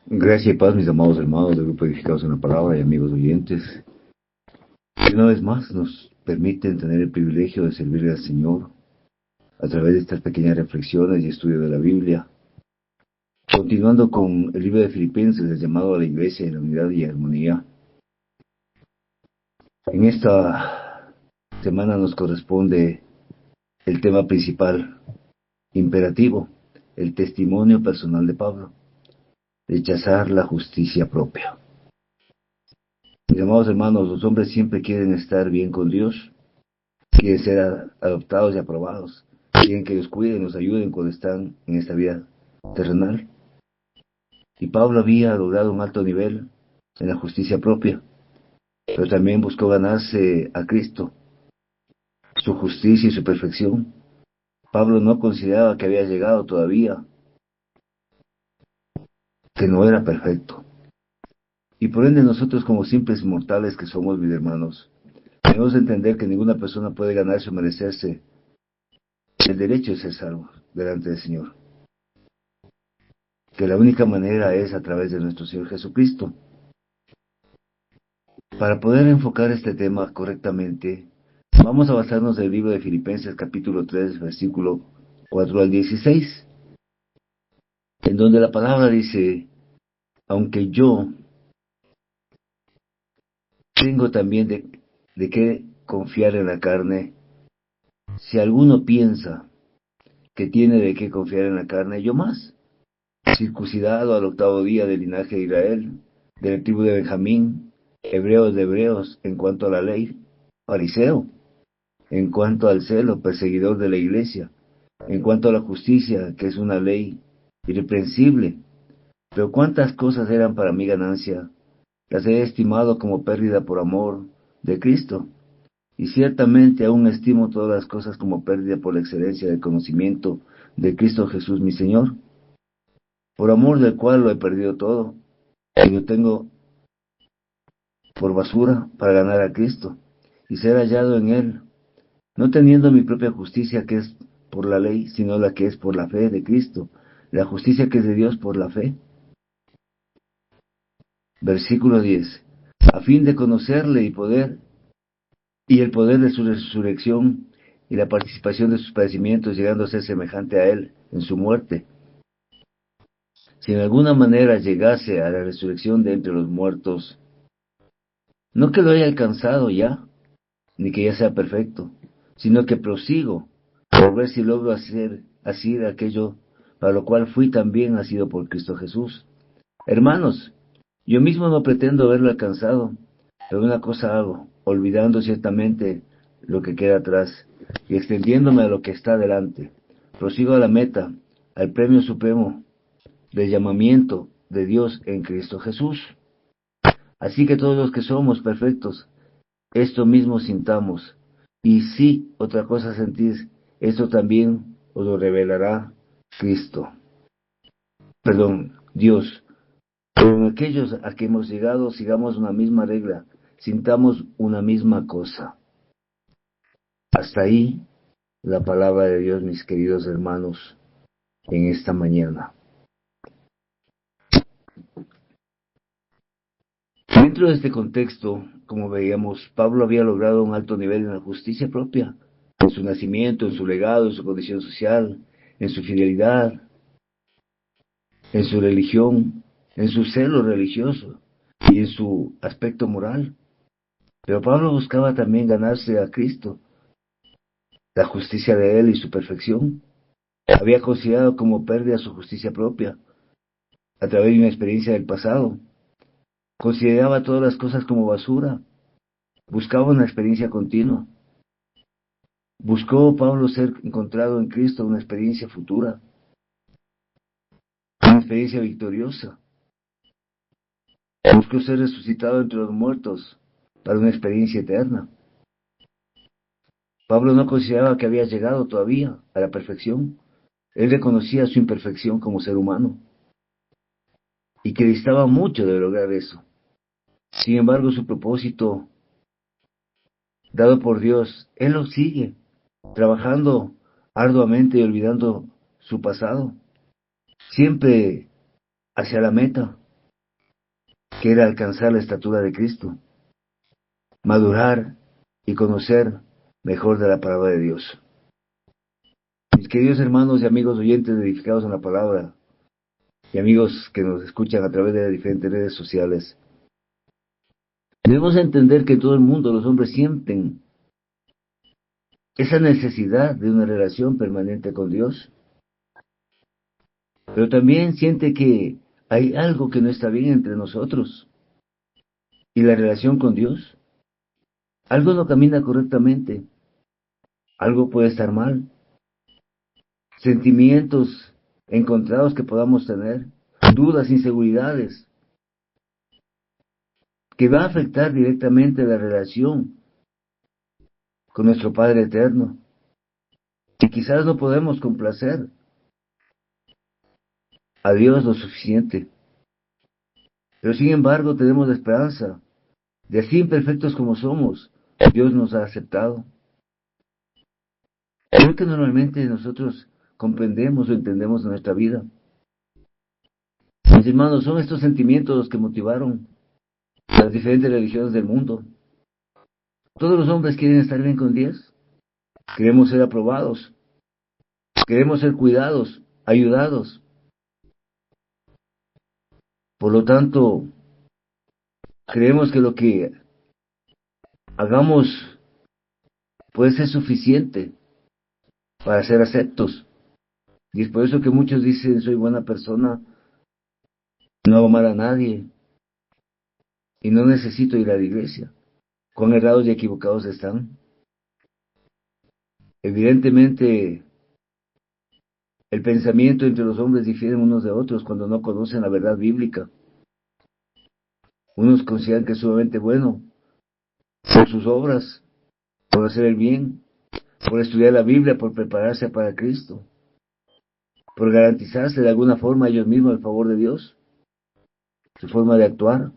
Gracias y paz, mis amados hermanos del Grupo Edificados en la Palabra y amigos oyentes. Y una vez más nos permiten tener el privilegio de servirle al Señor a través de estas pequeñas reflexiones y estudio de la Biblia. Continuando con el libro de Filipenses, el llamado a la iglesia en la unidad y armonía. En esta semana nos corresponde el tema principal, imperativo, el testimonio personal de Pablo. Rechazar la justicia propia. Mis amados hermanos, los hombres siempre quieren estar bien con Dios, quieren ser adoptados y aprobados, quieren que Dios cuide y nos ayuden cuando están en esta vida terrenal. Y Pablo había logrado un alto nivel en la justicia propia, pero también buscó ganarse a Cristo, su justicia y su perfección. Pablo no consideraba que había llegado todavía, que no era perfecto. Y por ende nosotros, como simples mortales que somos, mis hermanos, debemos entender que ninguna persona puede ganarse o merecerse el derecho de ser salvo delante del Señor. Que la única manera es a través de nuestro Señor Jesucristo. Para poder enfocar este tema correctamente, vamos a basarnos en el libro de Filipenses capítulo 3, versículo 4 al 16, en donde la palabra dice: aunque yo tengo también de qué confiar en la carne, si alguno piensa que tiene de qué confiar en la carne, yo más, circuncidado al 8º día del linaje de Israel, de la tribu de Benjamín, hebreos de hebreos, en cuanto a la ley, fariseo, en cuanto al celo, perseguidor de la iglesia, en cuanto a la justicia, que es una ley irreprensible. Pero cuántas cosas eran para mi ganancia, las he estimado como pérdida por amor de Cristo. Y ciertamente aún estimo todas las cosas como pérdida por la excelencia del conocimiento de Cristo Jesús mi Señor, por amor del cual lo he perdido todo, y lo tengo por basura para ganar a Cristo, y ser hallado en Él, no teniendo mi propia justicia que es por la ley, sino la que es por la fe de Cristo, la justicia que es de Dios por la fe. Versículo 10. A fin de conocerle y el poder de su resurrección, y la participación de sus padecimientos, llegando a ser semejante a Él en su muerte. Si en alguna manera llegase a la resurrección de entre los muertos, no que lo haya alcanzado ya, ni que ya sea perfecto, sino que prosigo por ver si logro hacer así de aquello para lo cual fui también nacido por Cristo Jesús. Hermanos, yo mismo no pretendo haberlo alcanzado, pero una cosa hago, olvidando ciertamente lo que queda atrás y extendiéndome a lo que está delante. Prosigo a la meta, al premio supremo del llamamiento de Dios en Cristo Jesús. Así que todos los que somos perfectos, esto mismo sintamos, y si otra cosa sentís, esto también os lo revelará Dios. Pero en aquellos a que hemos llegado, sigamos una misma regla, sintamos una misma cosa. Hasta ahí la palabra de Dios, mis queridos hermanos, en esta mañana. Dentro de este contexto, como veíamos, Pablo había logrado un alto nivel en la justicia propia, en su nacimiento, en su legado, en su condición social, en su fidelidad, en su religión, en su celo religioso y en su aspecto moral. Pero Pablo buscaba también ganarse a Cristo, la justicia de Él y su perfección. Había considerado como pérdida su justicia propia, a través de una experiencia del pasado. Consideraba todas las cosas como basura. Buscaba una experiencia continua. Buscó Pablo ser encontrado en Cristo, una experiencia futura, una experiencia victoriosa. Buscó ser resucitado entre los muertos para una experiencia eterna. Pablo no consideraba que había llegado todavía a la perfección. Él reconocía su imperfección como ser humano y que distaba mucho de lograr eso. Sin embargo, su propósito dado por Dios, él lo sigue, trabajando arduamente y olvidando su pasado, siempre hacia la meta, que era alcanzar la estatura de Cristo, madurar y conocer mejor de la palabra de Dios. Mis queridos hermanos y amigos oyentes edificados en la palabra, y amigos que nos escuchan a través de las diferentes redes sociales, debemos entender que todo el mundo, los hombres, sienten esa necesidad de una relación permanente con Dios, pero también siente que hay algo que no está bien entre nosotros y la relación con Dios. Algo no camina correctamente, algo puede estar mal, sentimientos encontrados que podamos tener, dudas, inseguridades, que va a afectar directamente la relación con nuestro Padre Eterno. Y quizás no podemos complacer a Dios lo suficiente, pero sin embargo tenemos la esperanza de así imperfectos como somos, Dios nos ha aceptado. Creo que normalmente nosotros comprendemos o entendemos en nuestra vida. Mis hermanos, son estos sentimientos los que motivaron las diferentes religiones del mundo. Todos los hombres quieren estar bien con Dios, queremos ser aprobados, queremos ser cuidados, ayudados. Por lo tanto, creemos que lo que hagamos puede ser suficiente para ser aceptos. Y es por eso que muchos dicen, soy buena persona, no hago mal a nadie, y no necesito ir a la iglesia. Cuán errados y equivocados están. Evidentemente, el pensamiento entre los hombres difiere unos de otros cuando no conocen la verdad bíblica. Unos consideran que es sumamente bueno por sus obras, por hacer el bien, por estudiar la Biblia, por prepararse para Cristo, por garantizarse de alguna forma a ellos mismos el favor de Dios, su forma de actuar,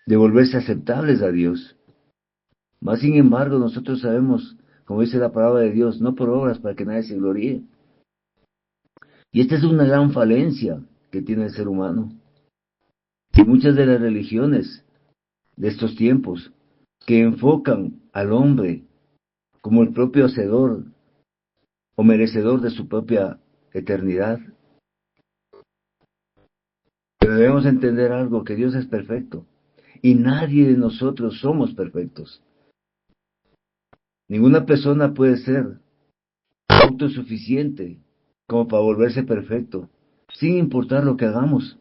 de volverse aceptables a Dios. Mas sin embargo, nosotros sabemos, como dice la palabra de Dios, no por obras para que nadie se gloríe. Y esta es una gran falencia que tiene el ser humano. Y muchas de las religiones de estos tiempos que enfocan al hombre como el propio hacedor o merecedor de su propia eternidad. Pero debemos entender algo, que Dios es perfecto y nadie de nosotros somos perfectos. Ninguna persona puede ser autosuficiente como para volverse perfecto, sin importar lo que hagamos.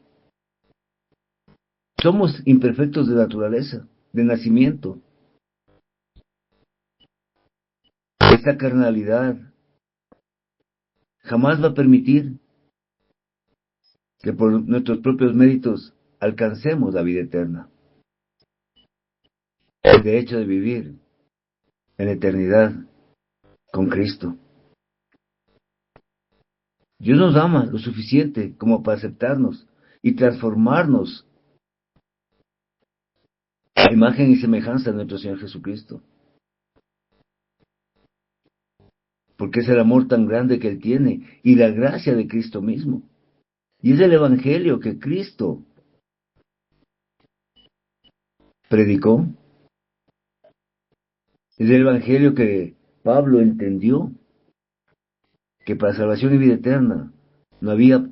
Somos imperfectos de naturaleza, de nacimiento. Esta carnalidad jamás va a permitir que por nuestros propios méritos alcancemos la vida eterna, el derecho de vivir en la eternidad con Cristo. Dios nos ama lo suficiente como para aceptarnos y transformarnos a imagen y semejanza de nuestro Señor Jesucristo. Porque es el amor tan grande que Él tiene y la gracia de Cristo mismo. Y es el Evangelio que Cristo predicó. Es el Evangelio que Pablo entendió, que para salvación y vida eterna no había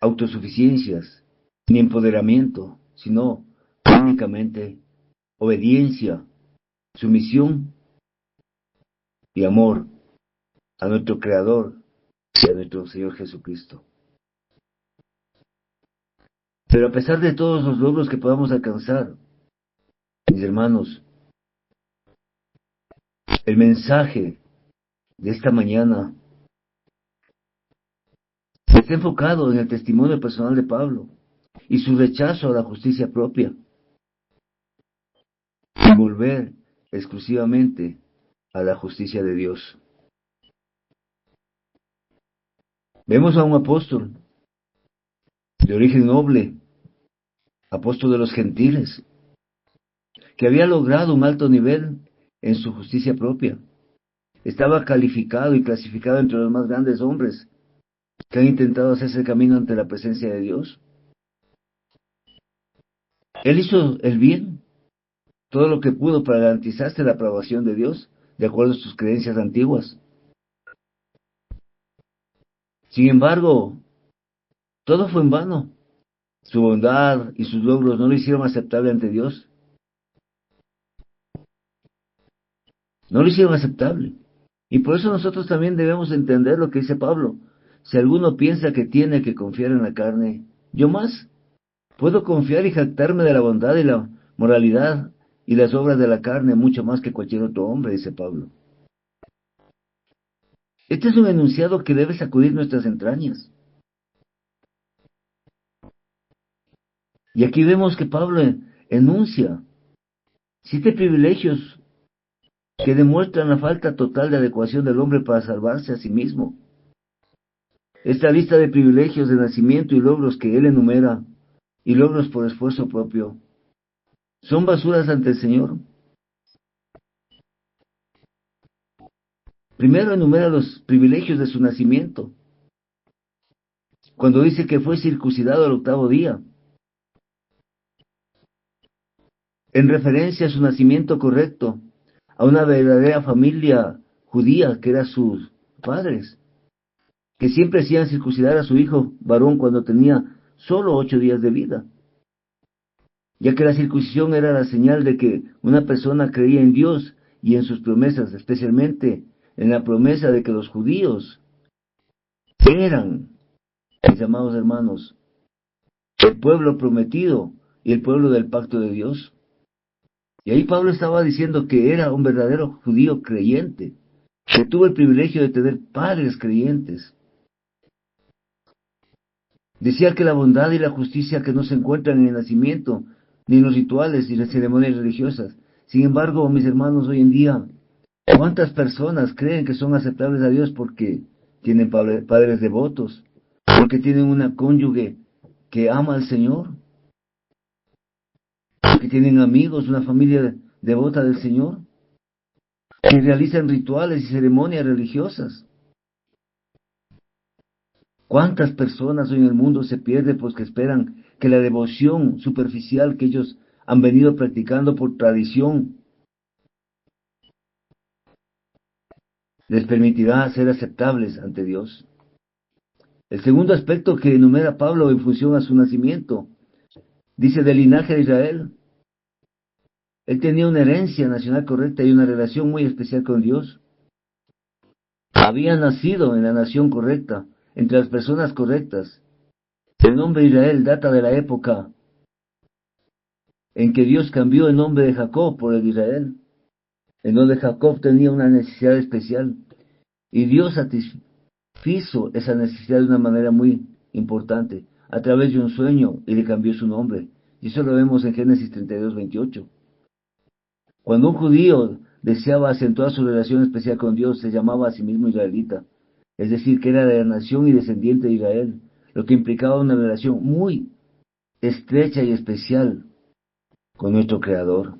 autosuficiencias ni empoderamiento, sino únicamente obediencia, sumisión y amor a nuestro Creador y a nuestro Señor Jesucristo. Pero a pesar de todos los logros que podamos alcanzar, mis hermanos, el mensaje de esta mañana está enfocado en el testimonio personal de Pablo y su rechazo a la justicia propia y volver exclusivamente a la justicia de Dios. Vemos a un apóstol de origen noble, apóstol de los gentiles, que había logrado un alto nivel en su justicia propia. Estaba calificado y clasificado entre los más grandes hombres que han intentado hacerse camino ante la presencia de Dios. Él hizo el bien, todo lo que pudo para garantizarse la aprobación de Dios, de acuerdo a sus creencias antiguas. Sin embargo, todo fue en vano. Su bondad y sus logros no lo hicieron aceptable ante Dios. No lo hicieron aceptable. Y por eso nosotros también debemos entender lo que dice Pablo. Si alguno piensa que tiene que confiar en la carne, yo más. Puedo confiar y jactarme de la bondad y la moralidad y las obras de la carne mucho más que cualquier otro hombre, dice Pablo. Este es un enunciado que debe sacudir nuestras entrañas. Y aquí vemos que Pablo enuncia 7 privilegios que demuestran la falta total de adecuación del hombre para salvarse a sí mismo. Esta lista de privilegios de nacimiento y logros que él enumera, y logros por esfuerzo propio, son basuras ante el Señor. Primero enumera los privilegios de su nacimiento, cuando dice que fue circuncidado al 8º día, en referencia a su nacimiento correcto, a una verdadera familia judía que eran sus padres, que siempre hacían circuncidar a su hijo varón cuando tenía solo 8 días de vida, ya que la circuncisión era la señal de que una persona creía en Dios y en sus promesas, especialmente en la promesa de que los judíos eran, mis amados hermanos, el pueblo prometido y el pueblo del pacto de Dios. Y ahí Pablo estaba diciendo que era un verdadero judío creyente, que tuvo el privilegio de tener padres creyentes. Decía que la bondad y la justicia que no se encuentran en el nacimiento, ni en los rituales y las ceremonias religiosas. Sin embargo, mis hermanos, hoy en día, ¿cuántas personas creen que son aceptables a Dios porque tienen padres devotos, porque tienen una cónyuge que ama al Señor, porque tienen amigos, una familia devota del Señor, que realizan rituales y ceremonias religiosas? ¿Cuántas personas hoy en el mundo se pierden porque esperan que la devoción superficial que ellos han venido practicando por tradición les permitirá ser aceptables ante Dios? El segundo aspecto que enumera Pablo en función a su nacimiento, dice del linaje de Israel. Él tenía una herencia nacional correcta y una relación muy especial con Dios. Había nacido en la nación correcta, entre las personas correctas. El nombre Israel data de la época en que Dios cambió el nombre de Jacob por el de Israel, en donde Jacob tenía una necesidad especial, y Dios satisfizo esa necesidad de una manera muy importante, a través de un sueño, y le cambió su nombre. Y eso lo vemos en Génesis 32:28. Cuando un judío deseaba acentuar su relación especial con Dios, se llamaba a sí mismo israelita, es decir, que era de la nación y descendiente de Israel, lo que implicaba una relación muy estrecha y especial con nuestro Creador.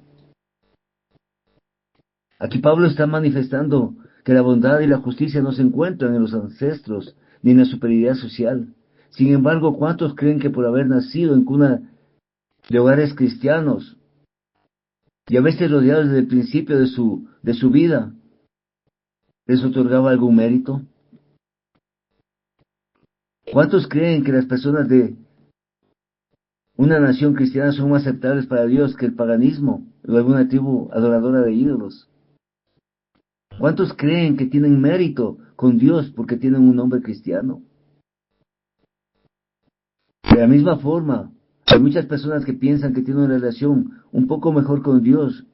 Aquí Pablo está manifestando que la bondad y la justicia no se encuentran en los ancestros ni en la superioridad social. Sin embargo, ¿cuántos creen que por haber nacido en cuna de hogares cristianos y haberse rodeados desde el principio de su vida, les otorgaba algún mérito? ¿Cuántos creen que las personas de una nación cristiana son más aceptables para Dios que el paganismo o alguna tribu adoradora de ídolos? ¿Cuántos creen que tienen mérito con Dios porque tienen un nombre cristiano? De la misma forma, hay muchas personas que piensan que tienen una relación un poco mejor con Dios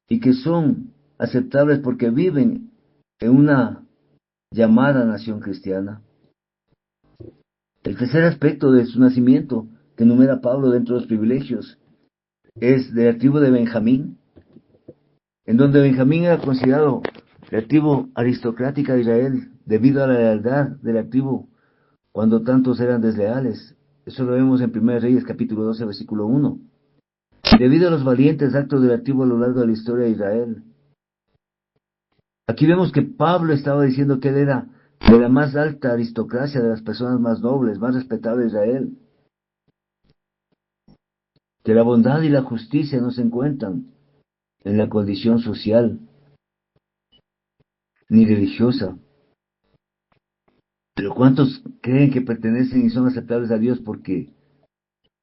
y que son aceptables porque viven en una llamada nación cristiana. El tercer aspecto de su nacimiento, que enumera Pablo dentro de los privilegios, es de la tribu de Benjamín, en donde Benjamín era considerado la tribu aristocrática de Israel debido a la lealtad de la tribu cuando tantos eran desleales. Eso lo vemos en 1 Reyes capítulo 12 versículo 1. Debido a los valientes actos de la tribu a lo largo de la historia de Israel. Aquí vemos que Pablo estaba diciendo que él era de la más alta aristocracia, de las personas más nobles, más respetables de Israel. Que la bondad y la justicia no se encuentran en la condición social ni religiosa. Pero ¿cuántos creen que pertenecen y son aceptables a Dios porque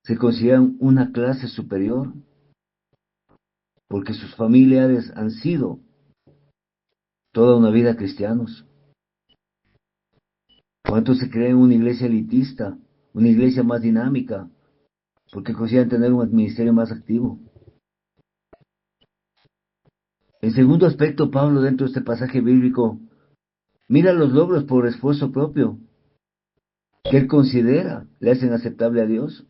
se consideran una clase superior? Porque sus familiares han sido toda una vida cristianos. ¿Cuántos se creen una iglesia elitista, una iglesia más dinámica, porque consideran tener un ministerio más activo? En segundo aspecto, Pablo, dentro de este pasaje bíblico, mira los logros por esfuerzo propio, que él considera le hacen aceptable a Dios.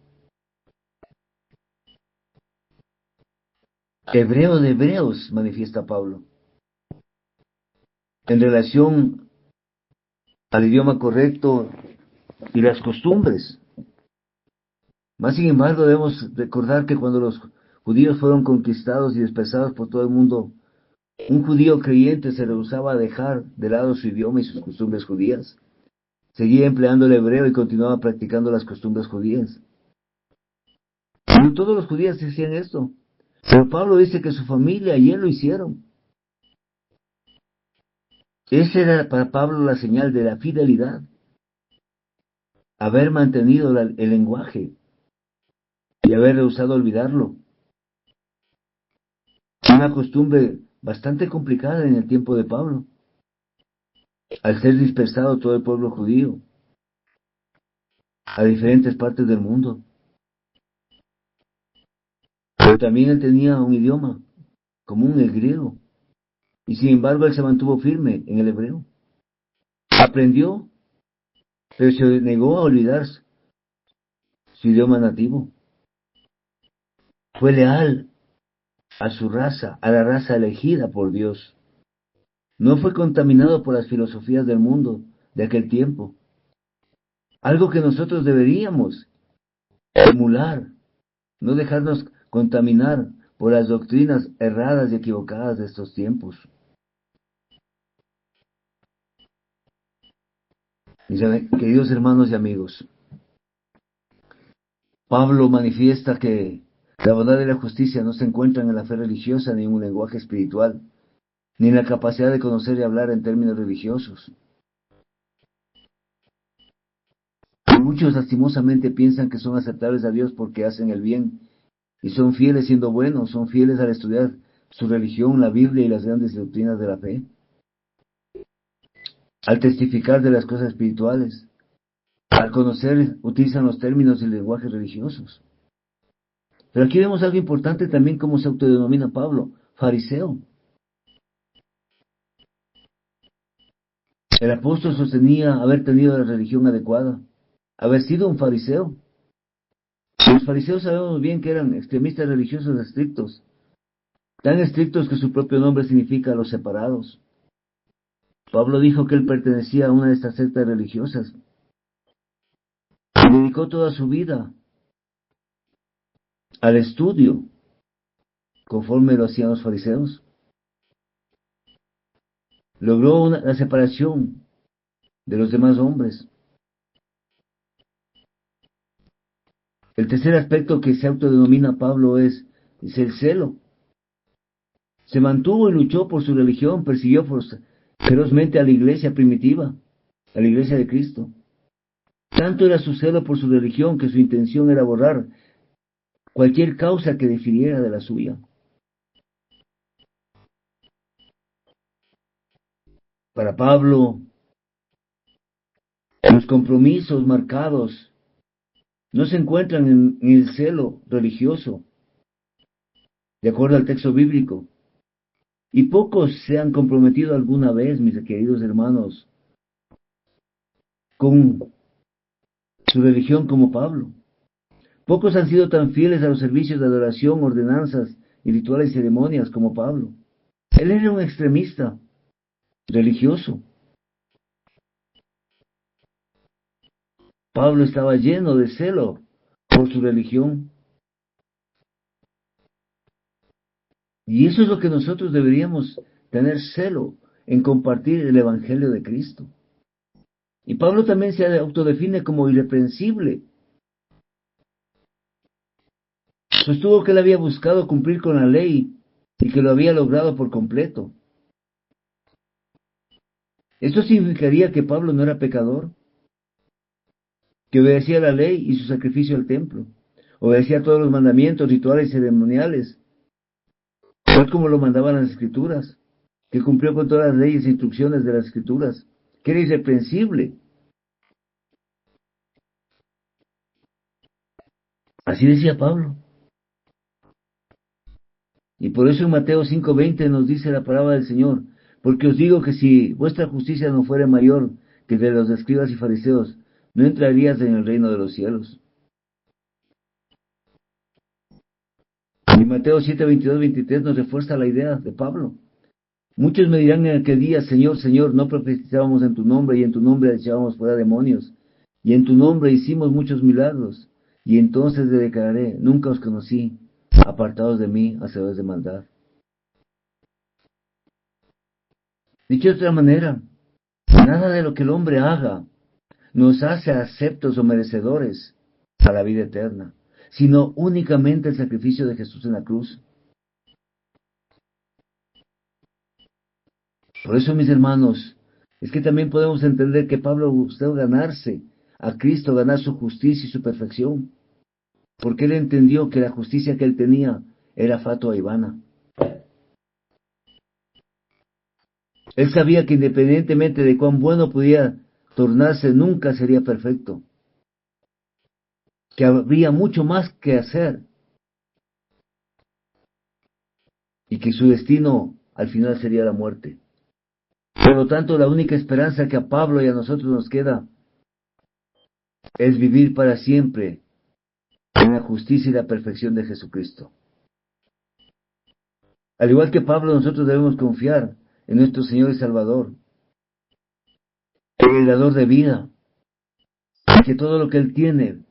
Hebreo de hebreos, manifiesta Pablo, en relación al idioma correcto y las costumbres. Más sin embargo, debemos recordar que cuando los judíos fueron conquistados y dispersados por todo el mundo, un judío creyente se rehusaba a dejar de lado su idioma y sus costumbres judías. Seguía empleando el hebreo y continuaba practicando las costumbres judías. No todos los judíos hacían esto, pero Pablo dice que su familia y él lo hicieron. Esa era para Pablo la señal de la fidelidad, haber mantenido el lenguaje y haber rehusado olvidarlo. Una costumbre bastante complicada en el tiempo de Pablo, al ser dispersado todo el pueblo judío a diferentes partes del mundo. Pero también él tenía un idioma común, el griego, y sin embargo él se mantuvo firme en el hebreo. Aprendió, pero se negó a olvidar su idioma nativo. Fue leal a su raza, a la raza elegida por Dios. No fue contaminado por las filosofías del mundo de aquel tiempo. Algo que nosotros deberíamos emular, no dejarnos contaminar por las doctrinas erradas y equivocadas de estos tiempos. Mis queridos hermanos y amigos, Pablo manifiesta que la bondad y la justicia no se encuentran en la fe religiosa ni en un lenguaje espiritual, ni en la capacidad de conocer y hablar en términos religiosos. Y muchos lastimosamente piensan que son aceptables a Dios porque hacen el bien y son fieles siendo buenos, son fieles al estudiar su religión, la Biblia y las grandes doctrinas de la fe, al testificar de las cosas espirituales, al conocer, utilizan los términos y lenguajes religiosos. Pero aquí vemos algo importante también, como se autodenomina Pablo, fariseo. El apóstol sostenía haber tenido la religión adecuada, haber sido un fariseo. Los fariseos sabemos bien que eran extremistas religiosos estrictos, tan estrictos que su propio nombre significa los separados. Pablo dijo que él pertenecía a una de estas sectas religiosas y dedicó toda su vida al estudio, conforme lo hacían los fariseos. Logró la separación de los demás hombres. El tercer aspecto que se autodenomina Pablo es el celo. Se mantuvo y luchó por su religión, persiguió ferozmente a la iglesia primitiva, a la iglesia de Cristo. Tanto era su celo por su religión que su intención era borrar cualquier causa que difiriera de la suya. Para Pablo, los compromisos marcados no se encuentran en el celo religioso, de acuerdo al texto bíblico. Y pocos se han comprometido alguna vez, mis queridos hermanos, con su religión como Pablo. Pocos han sido tan fieles a los servicios de adoración, ordenanzas y rituales y ceremonias como Pablo. Él era un extremista religioso. Pablo estaba lleno de celo por su religión. Y eso es lo que nosotros deberíamos tener celo en compartir el Evangelio de Cristo. Y Pablo también se autodefine como irreprensible. Sostuvo que él había buscado cumplir con la ley y que lo había logrado por completo. ¿Esto significaría que Pablo no era pecador? Que obedecía la ley y su sacrificio al templo. Obedecía todos los mandamientos, rituales y ceremoniales, tal como lo mandaban las Escrituras. Que cumplió con todas las leyes e instrucciones de las Escrituras. Que era irreprensible. Así decía Pablo. Y por eso en Mateo 5:20 nos dice la palabra del Señor: porque os digo que si vuestra justicia no fuera mayor que de los escribas y fariseos, no entrarías en el reino de los cielos. Y Mateo 7:22-23 nos refuerza la idea de Pablo. Muchos me dirán en aquel día: Señor, Señor, no profetizábamos en tu nombre, y en tu nombre echábamos fuera demonios, y en tu nombre hicimos muchos milagros. Y entonces le declararé: nunca os conocí, apartados de mí, hacedores de maldad. Dicho de otra manera, nada de lo que el hombre haga nos hace aceptos o merecedores a la vida eterna, sino únicamente el sacrificio de Jesús en la cruz. Por eso, mis hermanos, es que también podemos entender que Pablo buscó ganarse a Cristo, ganar su justicia y su perfección, porque él entendió que la justicia que él tenía era fatua y vana. Él sabía que independientemente de cuán bueno pudiera tornarse, nunca sería perfecto, que habría mucho más que hacer y que su destino al final sería la muerte. Por lo tanto, la única esperanza que a Pablo y a nosotros nos queda es vivir para siempre en la justicia y la perfección de Jesucristo. Al igual que Pablo, nosotros debemos confiar en nuestro Señor y Salvador, en el dador de vida, y que todo lo que Él tiene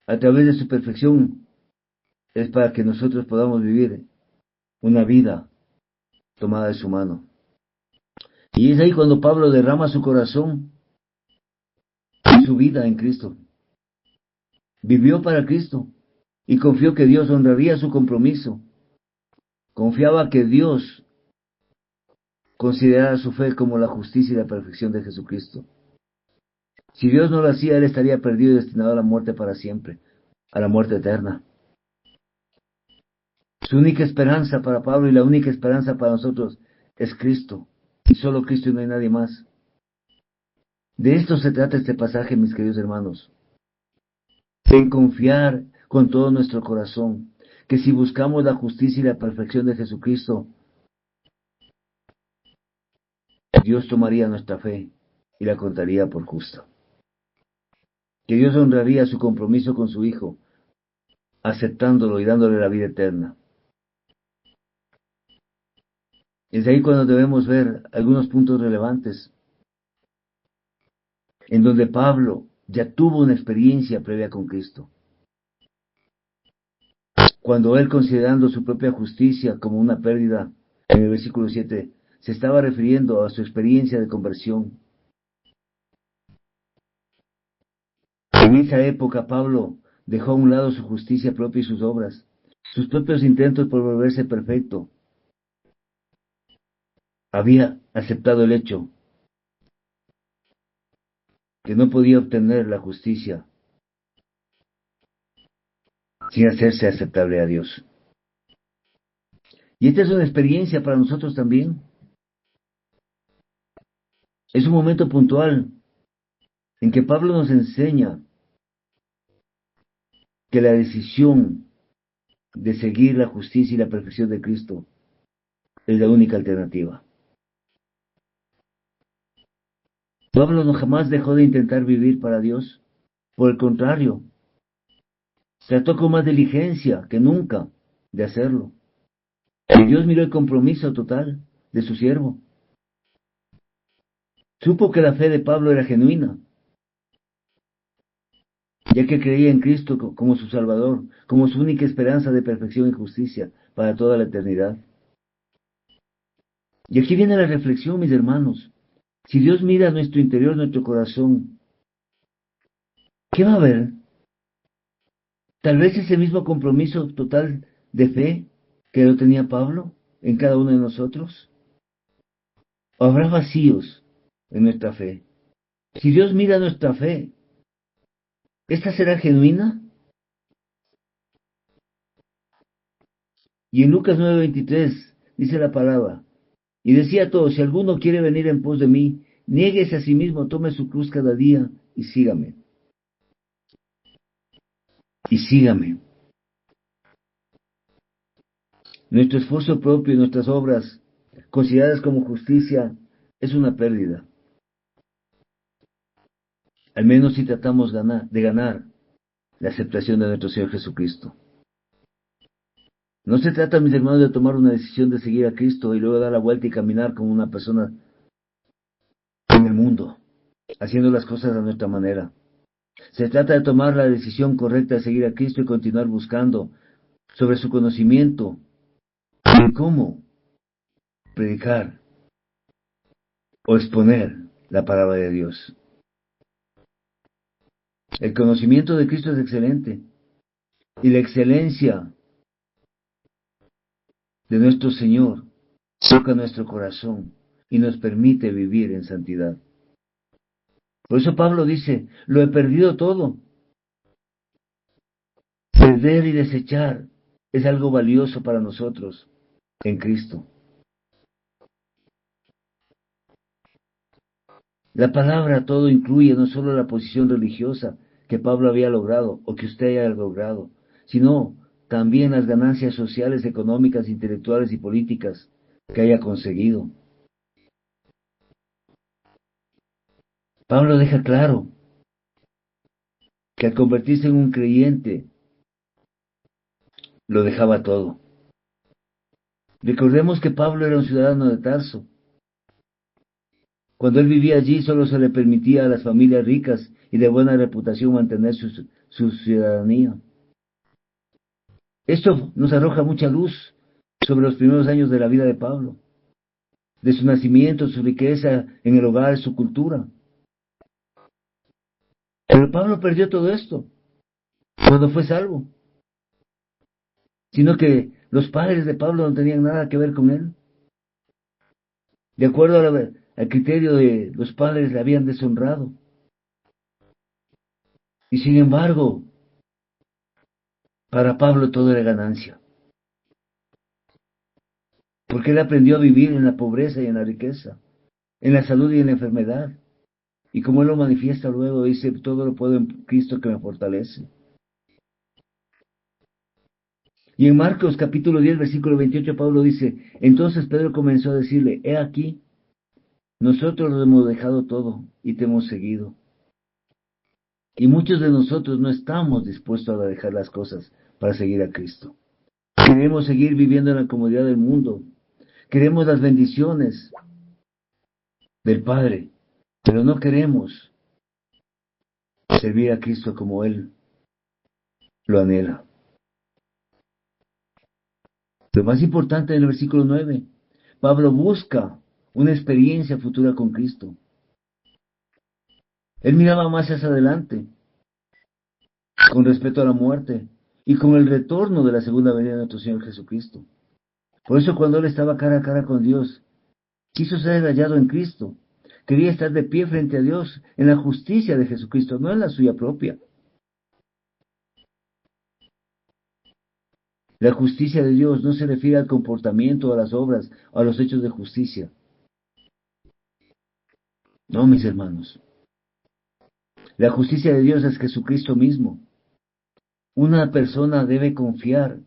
a través de su perfección es para que nosotros podamos vivir una vida tomada de su mano. Y es ahí cuando Pablo derrama su corazón y su vida en Cristo. Vivió para Cristo y confió que Dios honraría su compromiso. Confiaba que Dios considerara su fe como la justicia y la perfección de Jesucristo. Si Dios no lo hacía, él estaría perdido y destinado a la muerte para siempre, a la muerte eterna. Su única esperanza para Pablo y la única esperanza para nosotros es Cristo, y solo Cristo y no hay nadie más. De esto se trata este pasaje, mis queridos hermanos, en confiar con todo nuestro corazón, que si buscamos la justicia y la perfección de Jesucristo, Dios tomaría nuestra fe y la contaría por justa. Que Dios honraría su compromiso con su Hijo, aceptándolo y dándole la vida eterna. Es ahí cuando debemos ver algunos puntos relevantes, en donde Pablo ya tuvo una experiencia previa con Cristo. Cuando él, considerando su propia justicia como una pérdida, en el versículo 7, se estaba refiriendo a su experiencia de conversión. En esa época Pablo dejó a un lado su justicia propia y sus obras, sus propios intentos por volverse perfecto. Había aceptado el hecho que no podía obtener la justicia sin hacerse aceptable a Dios. Y esta es una experiencia para nosotros también. Es un momento puntual en que Pablo nos enseña que la decisión de seguir la justicia y la perfección de Cristo es la única alternativa. Pablo no jamás dejó de intentar vivir para Dios. Por el contrario, trató con más diligencia que nunca de hacerlo. Y Dios miró el compromiso total de su siervo. Supo que la fe de Pablo era genuina, ya que creía en Cristo como su Salvador, como su única esperanza de perfección y justicia para toda la eternidad. Y aquí viene la reflexión, mis hermanos. Si Dios mira nuestro interior, nuestro corazón, ¿qué va a ver? Tal vez ese mismo compromiso total de fe que lo tenía Pablo en cada uno de nosotros. ¿O habrá vacíos en nuestra fe? Si Dios mira nuestra fe, ¿esta será genuina? Y en Lucas 9:23 dice la palabra, y decía a todos, si alguno quiere venir en pos de mí, niéguese a sí mismo, tome su cruz cada día y sígame. Y sígame. Nuestro esfuerzo propio y nuestras obras, consideradas como justicia, es una pérdida. Al menos si tratamos de ganar la aceptación de nuestro Señor Jesucristo. No se trata, mis hermanos, de tomar una decisión de seguir a Cristo y luego dar la vuelta y caminar como una persona en el mundo, haciendo las cosas a nuestra manera. Se trata de tomar la decisión correcta de seguir a Cristo y continuar buscando sobre su conocimiento de cómo predicar o exponer la palabra de Dios. El conocimiento de Cristo es excelente y la excelencia de nuestro Señor toca nuestro corazón y nos permite vivir en santidad. Por eso Pablo dice, lo he perdido todo. Perder y desechar es algo valioso para nosotros en Cristo. La palabra todo incluye no solo la posición religiosa que Pablo había logrado o que usted haya logrado, sino también las ganancias sociales, económicas, intelectuales y políticas que haya conseguido. Pablo deja claro que al convertirse en un creyente, lo dejaba todo. Recordemos que Pablo era un ciudadano de Tarso. Cuando él vivía allí, solo se le permitía a las familias ricas y de buena reputación mantener su ciudadanía. Esto nos arroja mucha luz sobre los primeros años de la vida de Pablo, de su nacimiento, su riqueza en el hogar, su cultura. Pero Pablo perdió todo esto cuando fue salvo, sino que los padres de Pablo no tenían nada que ver con él. De acuerdo al criterio de los padres, le habían deshonrado. Y sin embargo, para Pablo todo era ganancia, porque él aprendió a vivir en la pobreza y en la riqueza, en la salud y en la enfermedad. Y como él lo manifiesta luego, dice, todo lo puedo en Cristo que me fortalece. Y en Marcos capítulo 10, versículo 28, Pablo dice, entonces Pedro comenzó a decirle, he aquí, nosotros lo hemos dejado todo y te hemos seguido. Y muchos de nosotros no estamos dispuestos a dejar las cosas para seguir a Cristo. Queremos seguir viviendo en la comodidad del mundo. Queremos las bendiciones del Padre, pero no queremos servir a Cristo como Él lo anhela. Lo más importante en el versículo 9, Pablo busca una experiencia futura con Cristo. Él miraba más hacia adelante, con respecto a la muerte y con el retorno de la segunda venida de nuestro Señor Jesucristo. Por eso cuando él estaba cara a cara con Dios, quiso ser hallado en Cristo. Quería estar de pie frente a Dios en la justicia de Jesucristo, no en la suya propia. La justicia de Dios no se refiere al comportamiento, a las obras, o a los hechos de justicia. No, mis hermanos. La justicia de Dios es Jesucristo mismo. Una persona debe confiar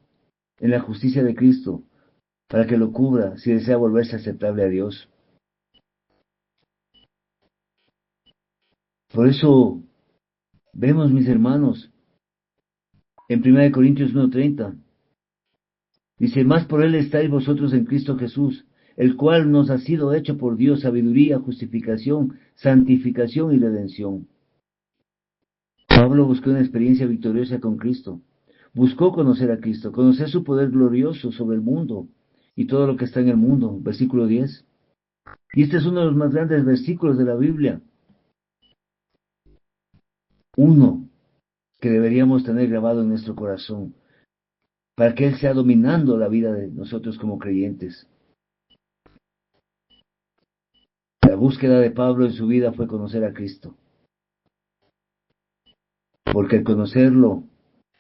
en la justicia de Cristo para que lo cubra si desea volverse aceptable a Dios. Por eso vemos, mis hermanos, en 1 Corintios 1:30, dice, más por él estáis vosotros en Cristo Jesús, el cual nos ha sido hecho por Dios sabiduría, justificación, santificación y redención. Pablo buscó una experiencia victoriosa con Cristo. Buscó conocer a Cristo, conocer su poder glorioso sobre el mundo y todo lo que está en el mundo. Versículo 10. Y este es uno de los más grandes versículos de la Biblia. Uno que deberíamos tener grabado en nuestro corazón, para que Él sea dominando la vida de nosotros como creyentes. La búsqueda de Pablo en su vida fue conocer a Cristo, porque al conocerlo,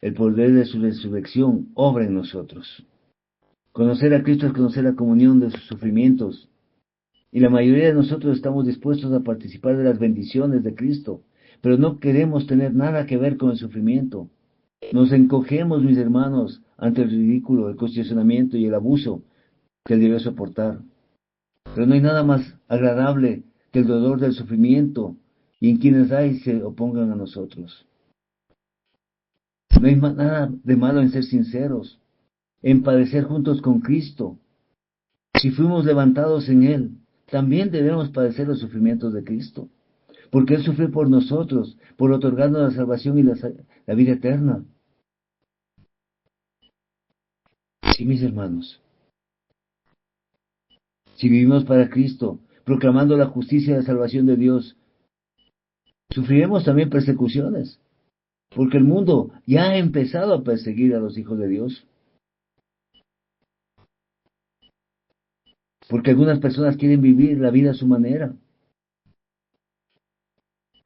el poder de su resurrección obra en nosotros. Conocer a Cristo es conocer la comunión de sus sufrimientos, y la mayoría de nosotros estamos dispuestos a participar de las bendiciones de Cristo, pero no queremos tener nada que ver con el sufrimiento. Nos encogemos, mis hermanos, ante el ridículo, el cuestionamiento y el abuso que Él debe soportar. Pero no hay nada más agradable que el dolor del sufrimiento y en quienes hay se opongan a nosotros. No hay nada de malo en ser sinceros, en padecer juntos con Cristo. Si fuimos levantados en Él, también debemos padecer los sufrimientos de Cristo, porque Él sufrió por nosotros, por otorgarnos la salvación y la vida eterna. Sí, mis hermanos, si vivimos para Cristo, proclamando la justicia y la salvación de Dios, sufriremos también persecuciones, porque el mundo ya ha empezado a perseguir a los hijos de Dios. Porque algunas personas quieren vivir la vida a su manera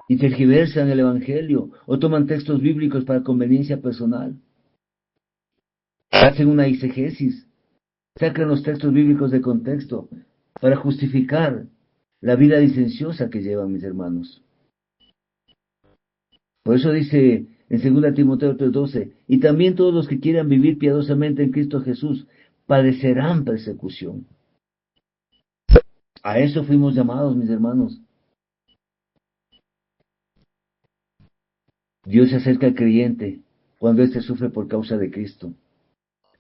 y tergiversan el Evangelio o toman textos bíblicos para conveniencia personal. Hacen una exegesis, sacan los textos bíblicos de contexto para justificar la vida licenciosa que llevan, mis hermanos. Por eso dice en 2 Timoteo 3:12, y también todos los que quieran vivir piadosamente en Cristo Jesús padecerán persecución. A eso fuimos llamados, mis hermanos. Dios se acerca al creyente cuando éste sufre por causa de Cristo.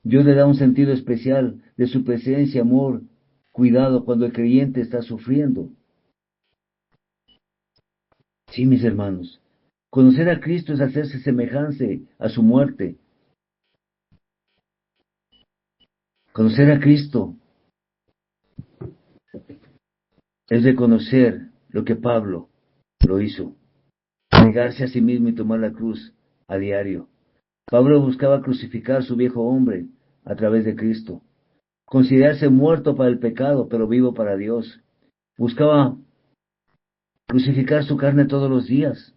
Dios le da un sentido especial de su presencia, amor, cuidado cuando el creyente está sufriendo. Sí, mis hermanos, conocer a Cristo es hacerse semejante a su muerte. Conocer a Cristo es reconocer lo que Pablo lo hizo, negarse a sí mismo y tomar la cruz a diario. Pablo buscaba crucificar su viejo hombre a través de Cristo, considerarse muerto para el pecado, pero vivo para Dios. Buscaba crucificar su carne todos los días.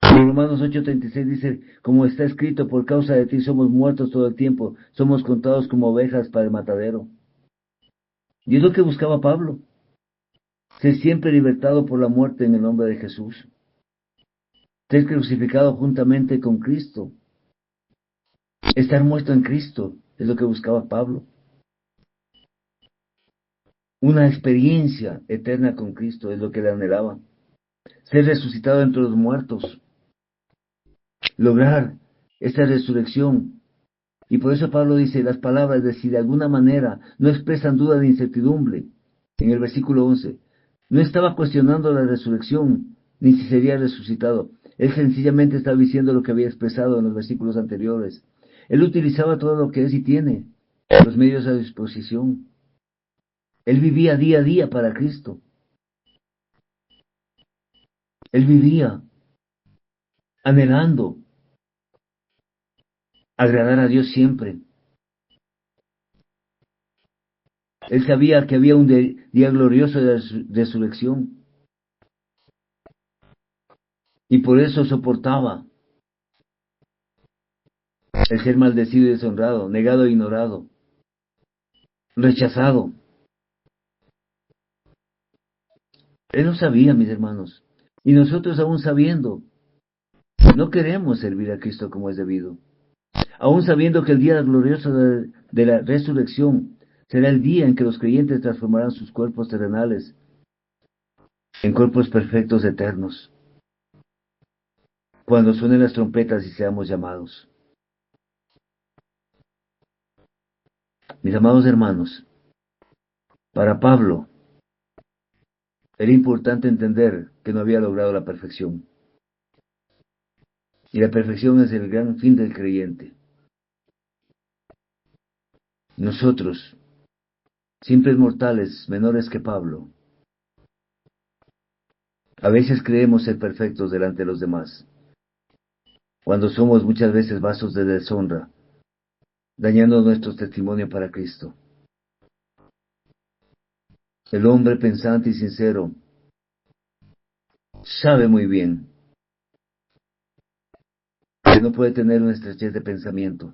En Romanos 8:36 dice, como está escrito, por causa de ti somos muertos todo el tiempo, somos contados como ovejas para el matadero. Y es lo que buscaba Pablo, ser siempre libertado por la muerte en el nombre de Jesús, ser crucificado juntamente con Cristo, estar muerto en Cristo, es lo que buscaba Pablo. Una experiencia eterna con Cristo es lo que le anhelaba, ser resucitado entre los muertos, lograr esta resurrección. Y por eso Pablo dice, las palabras de si de alguna manera no expresan duda de incertidumbre, en el versículo 11, no estaba cuestionando la resurrección, ni si sería resucitado. Él sencillamente estaba diciendo lo que había expresado en los versículos anteriores. Él utilizaba todo lo que es y tiene, los medios a disposición. Él vivía día a día para Cristo. Él vivía anhelando agradar a Dios siempre. Él sabía que había un día glorioso de resurrección. Y por eso soportaba el ser maldecido y deshonrado, negado e ignorado, rechazado. Él lo sabía, mis hermanos. Y nosotros aún sabiendo, no queremos servir a Cristo como es debido. Aún sabiendo que el día glorioso de la resurrección será el día en que los creyentes transformarán sus cuerpos terrenales en cuerpos perfectos eternos. Cuando suenen las trompetas y seamos llamados. Mis amados hermanos, para Pablo, era importante entender que no había logrado la perfección. Y la perfección es el gran fin del creyente. Nosotros simples mortales, menores que Pablo. A veces creemos ser perfectos delante de los demás, cuando somos muchas veces vasos de deshonra, dañando nuestro testimonio para Cristo. El hombre pensante y sincero sabe muy bien que no puede tener una estrechez de pensamiento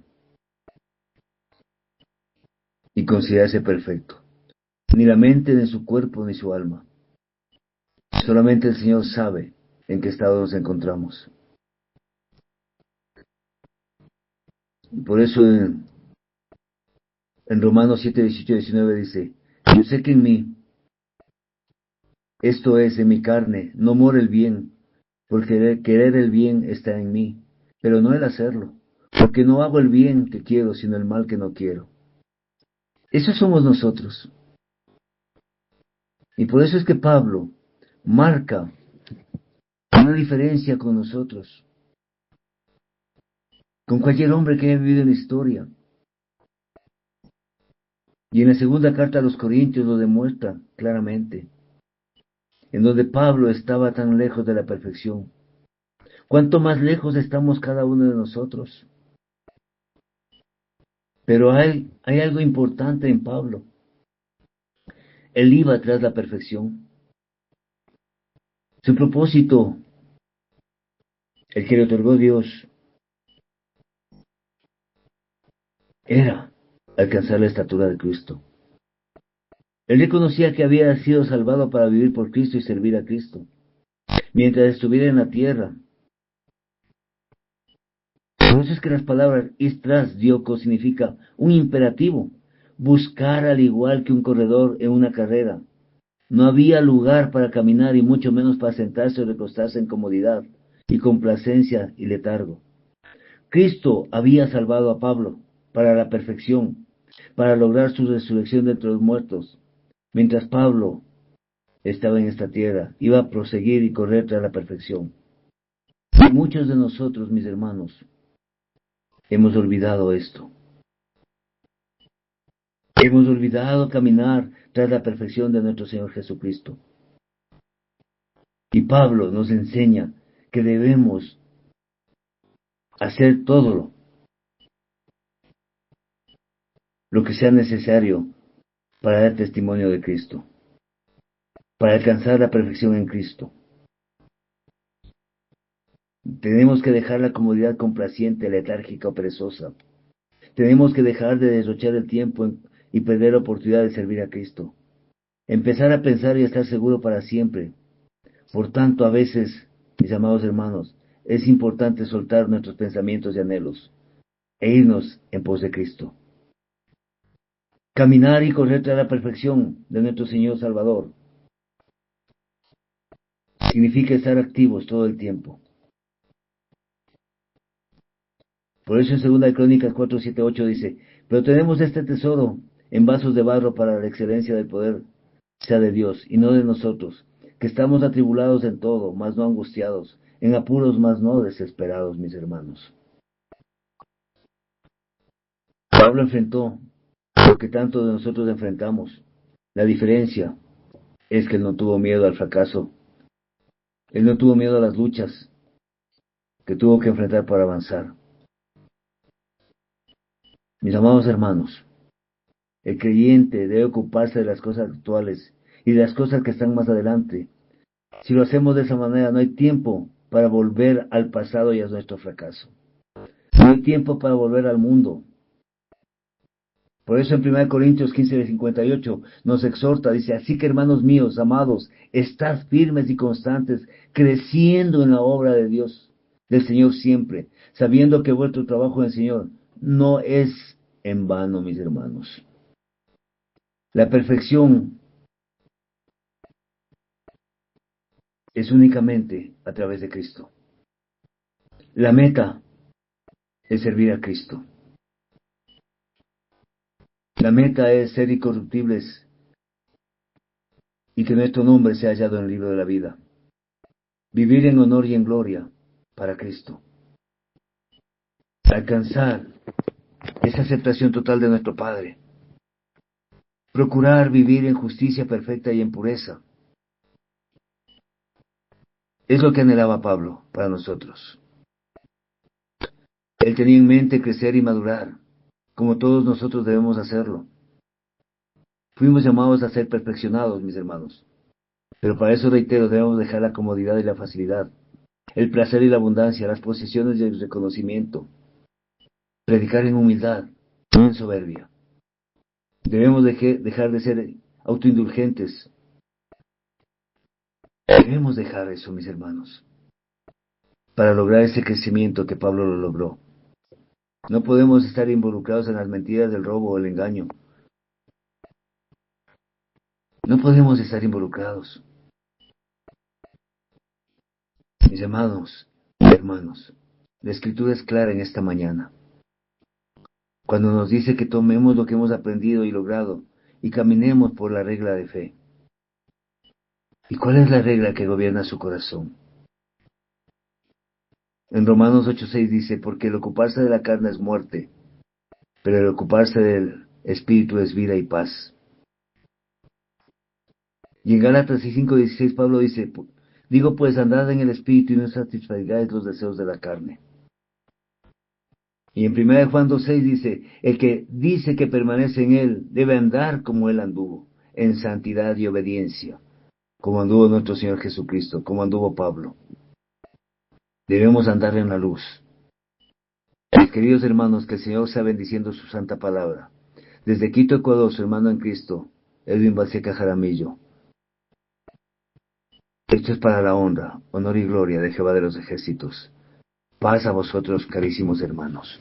y considerarse perfecto, ni la mente, ni su cuerpo, ni su alma. Solamente el Señor sabe en qué estado nos encontramos. Y por eso en Romanos 7, 18 y 19 dice, yo sé que en mí, esto es, en mi carne, no mora el bien, porque querer el bien está en mí, pero no el hacerlo, porque no hago el bien que quiero, sino el mal que no quiero. Eso somos nosotros. Y por eso es que Pablo marca una diferencia con nosotros, con cualquier hombre que haya vivido en la historia. Y en la segunda carta a los Corintios lo demuestra claramente, en donde Pablo estaba tan lejos de la perfección. ¿Cuánto más lejos estamos cada uno de nosotros? Pero hay algo importante en Pablo. Él iba tras la perfección. Su propósito, el que le otorgó Dios, era alcanzar la estatura de Cristo. Él reconocía que había sido salvado para vivir por Cristo y servir a Cristo, mientras estuviera en la tierra. Por eso es que las palabras istras dioko significa un imperativo, buscar al igual que un corredor en una carrera. No había lugar para caminar y mucho menos para sentarse o recostarse en comodidad y complacencia y letargo. Cristo había salvado a Pablo para la perfección, para lograr su resurrección de entre los muertos. Mientras Pablo estaba en esta tierra, iba a proseguir y correr tras la perfección. Y muchos de nosotros, mis hermanos, hemos olvidado esto. Hemos olvidado caminar tras la perfección de nuestro Señor Jesucristo. Y Pablo nos enseña que debemos hacer todo lo que sea necesario para dar testimonio de Cristo, para alcanzar la perfección en Cristo. Tenemos que dejar la comodidad complaciente, letárgica o perezosa. Tenemos que dejar de derrochar el tiempo y perder la oportunidad de servir a Cristo. Empezar a pensar y estar seguro para siempre. Por tanto, a veces, mis amados hermanos, es importante soltar nuestros pensamientos y anhelos e irnos en pos de Cristo. Caminar y correr tras la perfección de nuestro Señor Salvador significa estar activos todo el tiempo. Por eso en 2 Crónicas 4, 7, 8 dice, pero tenemos este tesoro en vasos de barro para la excelencia del poder sea de Dios y no de nosotros, que estamos atribulados en todo, mas no angustiados, en apuros, mas no desesperados, mis hermanos. Pablo enfrentó lo que tanto de nosotros enfrentamos. La diferencia es que él no tuvo miedo al fracaso. Él no tuvo miedo a las luchas que tuvo que enfrentar para avanzar. Mis amados hermanos, el creyente debe ocuparse de las cosas actuales y de las cosas que están más adelante. Si lo hacemos de esa manera, no hay tiempo para volver al pasado y a nuestro fracaso. No hay tiempo para volver al mundo. Por eso en 1 Corintios 15, 58 nos exhorta, dice, así que hermanos míos, amados, estad firmes y constantes, creciendo en la obra de Dios, del Señor siempre, sabiendo que vuestro trabajo en el Señor no es en vano, mis hermanos. La perfección es únicamente a través de Cristo. La meta es servir a Cristo. La meta es ser incorruptibles y que nuestro nombre sea hallado en el libro de la vida. Vivir en honor y en gloria para Cristo. Alcanzar esa aceptación total de nuestro Padre. procurar vivir en justicia perfecta y en pureza. Es lo que anhelaba Pablo para nosotros. Él tenía en mente crecer y madurar, como todos nosotros debemos hacerlo. Fuimos llamados a ser perfeccionados, mis hermanos. Pero para eso, reitero, debemos dejar la comodidad y la facilidad, el placer y la abundancia, las posesiones y el reconocimiento. Predicar en humildad, no en soberbia. Debemos dejar de ser autoindulgentes. Debemos dejar eso, mis hermanos, para lograr ese crecimiento que Pablo lo logró. No podemos estar involucrados en las mentiras del robo o el engaño. No podemos estar involucrados. Mis hermanos, la Escritura es clara en esta mañana, cuando nos dice que tomemos lo que hemos aprendido y logrado y caminemos por la regla de fe. ¿Y cuál es la regla que gobierna su corazón? En Romanos 8:6 dice, porque el ocuparse de la carne es muerte, pero el ocuparse del Espíritu es vida y paz. Y en Gálatas 5:16 Pablo dice, digo pues, andad en el Espíritu y no satisfagáis los deseos de la carne. Y en 1 Juan 2:6 dice, el que dice que permanece en él debe andar como él anduvo, en santidad y obediencia, como anduvo nuestro Señor Jesucristo, como anduvo Pablo. Debemos andar en la luz. Mis queridos hermanos, que el Señor sea bendiciendo su santa palabra. Desde Quito, Ecuador, su hermano en Cristo, Edwin Balseca Jaramillo. Esto es para la honra, honor y gloria de Jehová de los ejércitos. Paz a vosotros, carísimos hermanos.